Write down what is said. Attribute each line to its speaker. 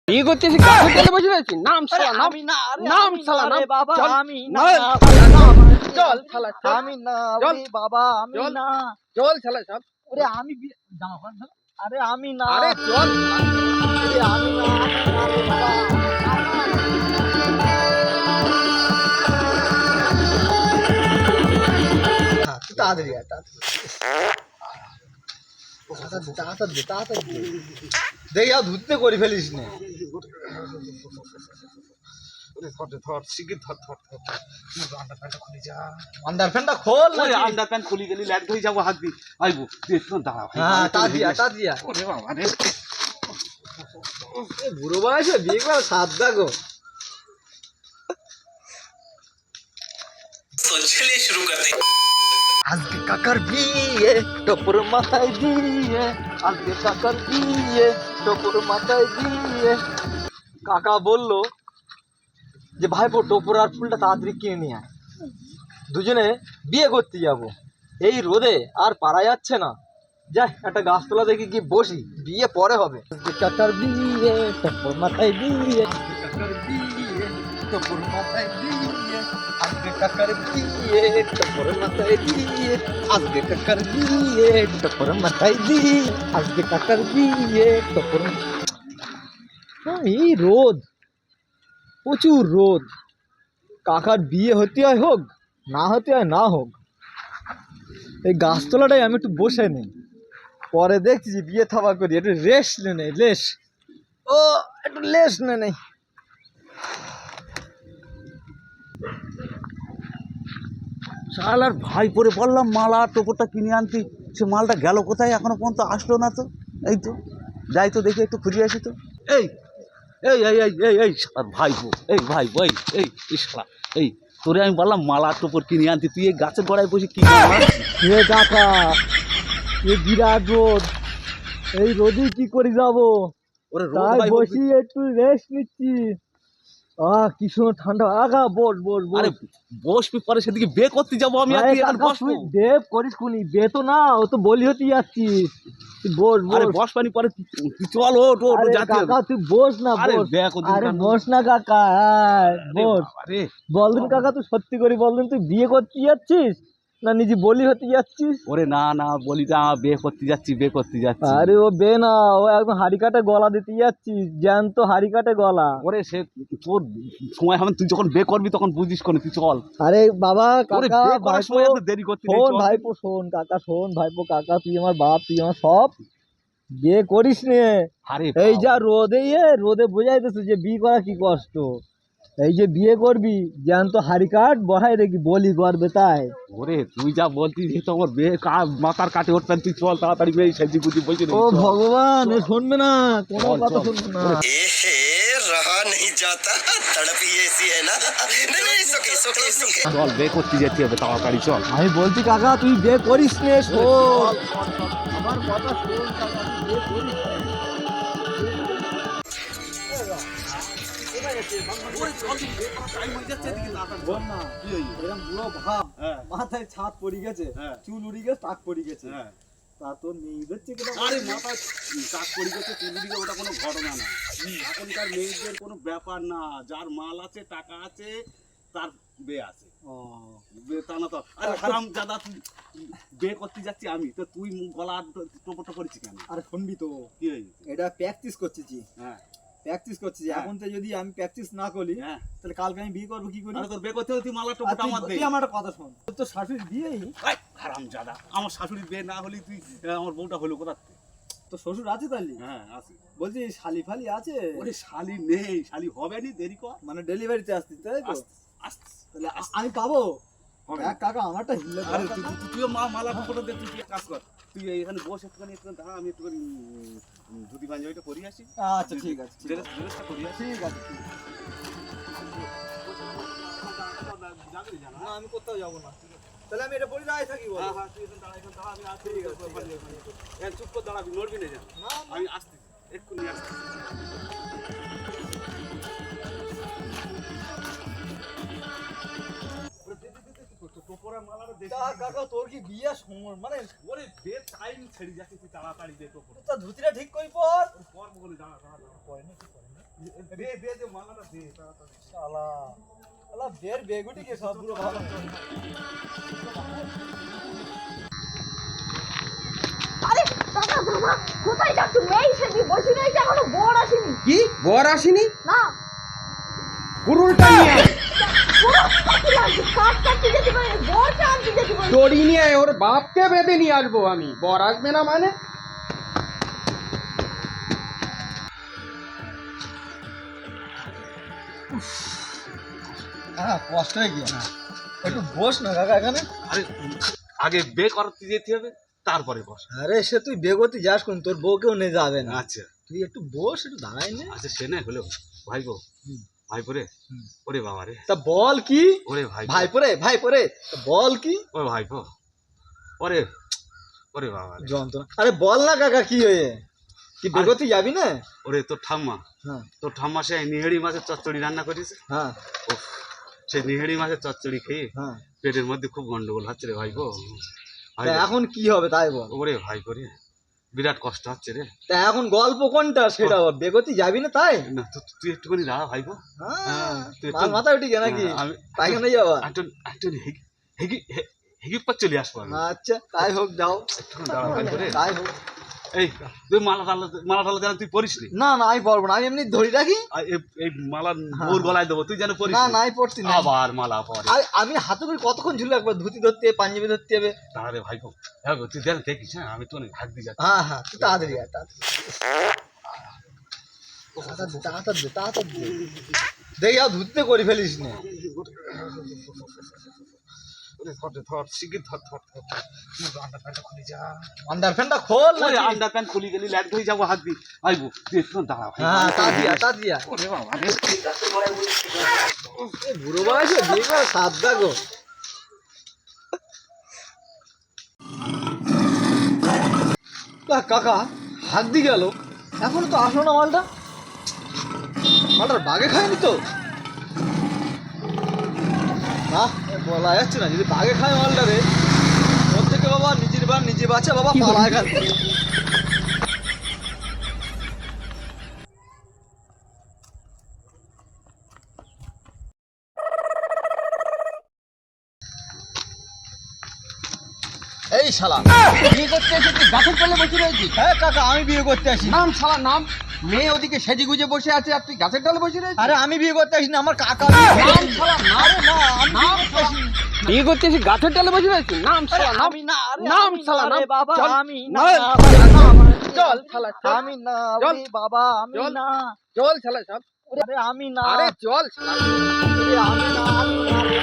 Speaker 1: এই করতেছি কাছে চলে বসে আছি নাম শালা
Speaker 2: আমি না
Speaker 1: নাম শালা নাম
Speaker 2: বাবা
Speaker 1: চল,
Speaker 2: আমি না
Speaker 1: চল শালা চল
Speaker 2: আমি না
Speaker 1: চল।
Speaker 2: বাবা আমি
Speaker 1: চল।
Speaker 2: না
Speaker 1: চল শালা চল
Speaker 2: আরে আমি জামা প্যান্ট আরে আমি না
Speaker 1: আরে চল
Speaker 2: আরে আমি না আরে বাবা তাড়াতাড়ি তাড়াতাড়ি দেখি আর ধুতে করে ফেলিস না আন্ডার প্যান্টটা খোল
Speaker 3: আন্ডার প্যান্ট খুলি গেলি ল্যাট হয়ে যাবো হাত দিয়ে আইবো দাঁড়া
Speaker 2: হ্যাঁ তাড়িয়া বুড়ো বয়সে বিয়ে করে সাত দাগো
Speaker 4: चलिए शुरू करते हैं।
Speaker 2: আজকে কাকার বিয়ে টপর মাথায় দিয়ে আজকে কাকার বিয়ে টপর মাথায় দিয়ে কাকা বললো যে ভাইপো টপর আর ফুলটা তাড়াতাড়ি কিনে নিয়ে আয় দুজনে বিয়ে করতে যাব এই রোদে আর পারা যাচ্ছে না যাই একটা গাছতলা দেখে গিয়ে বসি বিয়ে পরে হবে আজকে কাকার বিয়ে টপর মাথায় দিয়ে কাকার বিয়ে টপর মাথায় দিয়ে আজকে কাকার বিয়ে টপর মাথায় দিয়ে আজকে কাকার বিয়ে টপর মাথায় দিয়ে আজকে কাকার বিয়ে টপর এই রোদ প্রচুর রোদ কাকার বিয়ে হতে হয় হোক না হতে হয় না হোক এই গাছতলাটাই আমি একটু বসে নেই পরে দেখছি যে বিয়ে থাবা করি একটু রেস্ট নে নেই লেস ও একটু লেস নে নেই
Speaker 3: শালার ভাই পরে বললাম মালা টোপরটা কিনে আনতি সে মালটা গেল কোথায় এখনো পর্যন্ত আসলো না তো এই তো যাই তো দেখি একটু খুঁজে আসি তো এই এই এই এই এই এই শালার ভাইপো এই ভাইপো এই এই শালা এই তোরে আমি বললাম মালা টোপর কিনে আনতি তুই এই গাছের গোড়ায় বসে কি
Speaker 2: এ কাকা এ বিরাট রোদ এই রোদে কি করে যাবো
Speaker 3: ওরে
Speaker 2: তাই বসি একটু রেস্ট নিচ্ছি কি সুন্দর ঠান্ডা আগা বস বস
Speaker 3: আরে
Speaker 2: বস
Speaker 3: বসবি পরে সেদিকে বে করতে যাবো আমি
Speaker 2: আরে
Speaker 3: আর
Speaker 2: কাকা
Speaker 3: বসবো
Speaker 2: তুই দেব করিস কোনি বে তো না ও তো বলি হতে যাচ্ছিস তুই বস
Speaker 3: আরে
Speaker 2: বস
Speaker 3: বস পানি পরে তুই চল ওঠ ওঠ
Speaker 2: আরে
Speaker 3: জাতীয়
Speaker 2: কাকা তুই বস না
Speaker 3: আরে
Speaker 2: বস
Speaker 3: বে কদিন
Speaker 2: আরে
Speaker 3: কান্ড।
Speaker 2: বস না কাকা বস
Speaker 3: আরে
Speaker 2: বলদিন কাকা তুই সত্যি করে বলদিন তুই বিয়ে করতে যাচ্ছিস না নিজে বলি হতে যাচ্ছিস
Speaker 3: ওরে না না বলি না বে করতে যাচ্ছি
Speaker 2: আরে ও বে না ও একদম হাড়ি কাটে গলা দিতে যাচ্ছিস জ্যান্ত হাড়ি কাটে গলা
Speaker 3: ওরে সে তোর সময় হবে তুই যখন বে করবি তখন বুঝিস কোন তুই চল
Speaker 2: আরে বাবা
Speaker 3: ওরে
Speaker 2: কাকা
Speaker 3: বে করার সময়
Speaker 2: ভাইপো
Speaker 3: এত দেরি করতে নেই,
Speaker 2: শোন
Speaker 3: চল।
Speaker 2: ভাইপো শোন কাকা শোন ভাইপো কাকা তুই আমার বাপ তুই আমার সব বিয়ে করিস নে
Speaker 3: আরে
Speaker 2: এই যা
Speaker 3: বাবা।
Speaker 2: রোদে রোদে বোঝাইতেছে যে বিয়ে করা কি কষ্ট এই যে বিয়ে করবি জ্যান্ত হাড়ি কাট বহাই রেখি বলি করবে তাই
Speaker 3: ওরে তুই যা বলতিস এই তো আমার বে মাথার কাটে উঠবেন তুই চল তাড়াতাড়ি মেয়ে সেজি বুঝি বলছি
Speaker 2: ও ভগবান এ শুনবে না কোনো
Speaker 3: চল,
Speaker 2: কথা
Speaker 3: চল।
Speaker 2: শুনবে না
Speaker 4: रहा नहीं जाता तड़प ही ऐसी है ना नहीं नहीं सुखे सुखे सुखे
Speaker 3: চল বে করতে যেতে হবে তাড়াতাড়ি চল
Speaker 2: আমি বলছি কাকা তুই বিয়ে করিস নে শোন আমার কথা শোন কাকা তুই বিয়ে করিস নে। বল না, এরম বুড়ো ভাব, মাথায় ছাদ পড়ে গেছে চুল উড়ে গেছে টাক পড়ে গেছে তা তোর মেয়েদের থেকে
Speaker 3: আরে মাথা কাজ পড়ে গেছে চুলুদিকে ওটা কোনো ঘটনা না এখনকার মেয়েদের কোনো ব্যাপার না যার মাল আছে টাকা আছে তার বে আছে বে তা না তো আরে হারাম জাদা তুই বে করতে যাচ্ছি আমি তো তুই গলা টোপটো করেছি কেন
Speaker 2: আরে শুনবি তো
Speaker 3: কি হয়েছে
Speaker 2: এটা প্র্যাকটিস করতেছি
Speaker 3: হ্যাঁ
Speaker 2: প্র্যাকটিস করতেছি
Speaker 3: হ্যাঁ।
Speaker 2: এখন তো যদি আমি প্র্যাকটিস না করি
Speaker 3: হ্যাঁ
Speaker 2: তাহলে কালকে আমি বিয়ে করবো কি করি
Speaker 3: আরে তোর বে করতে হলে তুই মালা
Speaker 2: আর
Speaker 3: টোপটা আমার দে
Speaker 2: তুই আমার একটা কথা শোন তোর তো শাশুড়ি বিয়েই
Speaker 3: হারাম জাদা আমার শাশুড়ির বে না হলে তুই আমার বউটা হলো কোথা থেকে?
Speaker 2: তো শ্বশুর আছে তাহলে
Speaker 3: হ্যাঁ আছে
Speaker 2: বলছি শালি ফালি আছে
Speaker 3: ওরে শালি নেই শালি হবে নি দেরি কর
Speaker 2: মানে ডেলিভারিতে আসতিস তাই তো
Speaker 3: আস্তে আস্তে
Speaker 2: তাহলে আমি পাবো
Speaker 3: হবে
Speaker 2: এক কাকা আমারটা হিলে
Speaker 3: আরে তুইও মালা টোপটা দে তুই এক কাজ কর তুই এখানে বস একটুখানি দাঁড়া আমি একটুখানি ধুতি পাঞ্জাবিটা করি আসি
Speaker 2: আচ্ছা ঠিক আছে
Speaker 3: ড্রেসটা করি আসি
Speaker 2: ঠিক আছে না আমি কোথাও যাবো না তাহলে আমি এটা পরে দাঁড়িয়ে থাকি বল
Speaker 3: হ্যাঁ হ্যাঁ তুই এখানে দাঁড়া এখানে দাঁড়া আমি আসছি চুপ করে দাঁড়াবি নড়বি না যেন আমি আসছি এক্ষুনি আসছি টোপরা মালাটা দেখি
Speaker 2: কাকা তোর কি বিয়ে সময় মানে
Speaker 3: ওরে বে টাইম ছেড়ে যাচ্ছে তুই তাড়াতাড়ি দে টোপর
Speaker 2: তোর ধুতিটা ঠিক করি পর
Speaker 3: পর বলে দাঁড়া দাঁড়া
Speaker 2: পরে না কি পরে না শালা শালা বের বেগুটি কে সব পুরো ভালো
Speaker 5: আরে কাকা বাবা কোথায় যাচ্ছ? মেয়ে সেদি বসে রয়েছে, এখনো বর আসেনি।
Speaker 1: কি বর আসেনি?
Speaker 5: না
Speaker 1: কুরুলটা নিয়ে আয়।
Speaker 5: কাজ কাটতে যেতে পারে, বরকে আনতে যেতে পারে।
Speaker 1: দড়ি নিয়ে আয়, ওর বাপকে বেঁধে নিয়ে আসবো আমি। বর আসবে না মানে?
Speaker 2: হ্যাঁ কষ্ট হয়ে গিয়া একটু বস না কাকা এখানে।
Speaker 3: আরে আগে বে করতে যেতে হবে, তারপরে বস।
Speaker 2: আরে সে তুই বেগতি যাস কোন, তোর বউকেও নিয়ে যাবে না।
Speaker 3: আচ্ছা
Speaker 2: তুই একটু বস, একটু দাঁড়াই নে।
Speaker 3: আচ্ছা, সে নাই হলো ভাইপো। ভাইপো রে, ওরে বাবা রে,
Speaker 2: তা বল কি?
Speaker 3: ওরে ভাই
Speaker 2: ভাই পরে বল কি?
Speaker 3: ও ভাইপো, ওরে ওরে বাবা রে,
Speaker 2: যন্ত্রণা। আরে বল না কাকা কি হয়ে, কি বেগতি যাবি না?
Speaker 3: ওরে তোর ঠাম্মা,
Speaker 2: হ্যাঁ
Speaker 3: তোর ঠাম্মা সে নিহেড়ি মাছের চচ্চড়ি রান্না করেছে।
Speaker 2: হ্যাঁ
Speaker 3: উফ, সেই নিহেড়ি মাছের চচ্চড়ি খেয়ে
Speaker 2: হ্যাঁ।
Speaker 3: পেটের মধ্যে খুব গন্ডগোল হচ্ছে রে ভাইপো।
Speaker 2: তা এখন কি হবে তাই বল।
Speaker 3: ওরে ভাইপো রে, বিরাট কষ্ট হচ্ছে রে।
Speaker 2: তা এখন গল্প কোনটা সেটা বল, বেগতি যাবি না তাই?
Speaker 3: না তুই একটুখানি দাঁড়া ভাইপো।
Speaker 2: হ্যাঁ,
Speaker 3: তুই
Speaker 2: মাল মাথায় উঠে গে নাকি? পাইখানে যাবা?
Speaker 3: একটু হেগি পর চলে আসবো আমি।
Speaker 2: আচ্ছা তাই হোক, যাও
Speaker 3: একটুখানি দাঁড়া ভাইপো রে।
Speaker 2: তাই হোক।
Speaker 3: এই তুই মালা টালা যেন তুই পড়িস নি।
Speaker 2: না না আমি পড়বো না, আমি এমনি ধরি রাখি।
Speaker 3: আর এই মালা ওর গলায় দেবো, তুই যেন পড়িস
Speaker 2: না
Speaker 3: নি।
Speaker 2: না আমি পড়ছি না।
Speaker 3: আবার মালা পরে
Speaker 2: আমি হাতে করে কতক্ষণ ঝুলে রাখবো, ধুতি ধরতে হবে, পাঞ্জাবি ধরতে হবে।
Speaker 3: তাহলে ভাইপো হ্যাঁ তুই যেন দেখিস। হ্যাঁ আমি তো অনেক ভাগ দিয়ে যাচ্ছি।
Speaker 2: হ্যাঁ হ্যাঁ তুই তাড়াতাড়ি আয়, তাড়াতাড়ি দে। দেখি আর ধুতিতে করে ফেলিস না।
Speaker 3: ধর শিগগির ধর।
Speaker 2: আন্ডার ফ্যানটা খোল না।
Speaker 3: ওরে আন্ডার প্যান্ট খুলি গেলি ল্যাট ধরে যাবো হাত দিয়ে। আইবো তুই একটু দাঁড়া ভাই।
Speaker 2: হ্যাঁ তা দিয়া
Speaker 3: ওরে বাবা রে।
Speaker 2: বুড়ো বয়সে বিয়ে করে সাবদা গো। কাকা হাত দিয়ে গেল, এখনো তো আসলো না মালটার বাগে খায়নি তো? না বলা যাচ্ছে না, যদি বাগে খায় মালটা রে, ওর থেকে বাবা নিজের বার নিজে বাঁচা বাবা, পালায় এখান থেকে। এই শালা
Speaker 1: বিয়ে করতে এসে তুই গাছের তলে বসে রয়েছিস?
Speaker 2: হ্যাঁ কাকা আমি বিয়ে করতে আসি।
Speaker 1: নাম শালা নাম। মেয়ে ওদিকে সেজে গুজে বসে আছে আর তুই গাছের তলে বসে রয়েছিস?
Speaker 2: আরে আমি বিয়ে করতে আসি না, আমার কাকা
Speaker 1: নাম শালা নাম।
Speaker 2: আরে না আমি
Speaker 1: নাম শালা। বিয়ে করতে এসে গাছের তলে বসে রয়েছিস? নাম শালা নাম।
Speaker 2: আমি না, আরে
Speaker 1: নাম
Speaker 2: আমি
Speaker 1: শালা
Speaker 2: না
Speaker 1: নাম।
Speaker 2: রে বাবা,
Speaker 1: চল।
Speaker 2: আমি না,
Speaker 1: চল শালা চল।
Speaker 2: আমি না
Speaker 1: চল।
Speaker 2: রে বাবা, আমি
Speaker 1: চল।
Speaker 2: না,
Speaker 1: চল শালা চল।
Speaker 2: আরে আমি না,
Speaker 1: আরে চল শালা।
Speaker 2: আরে আমি না রে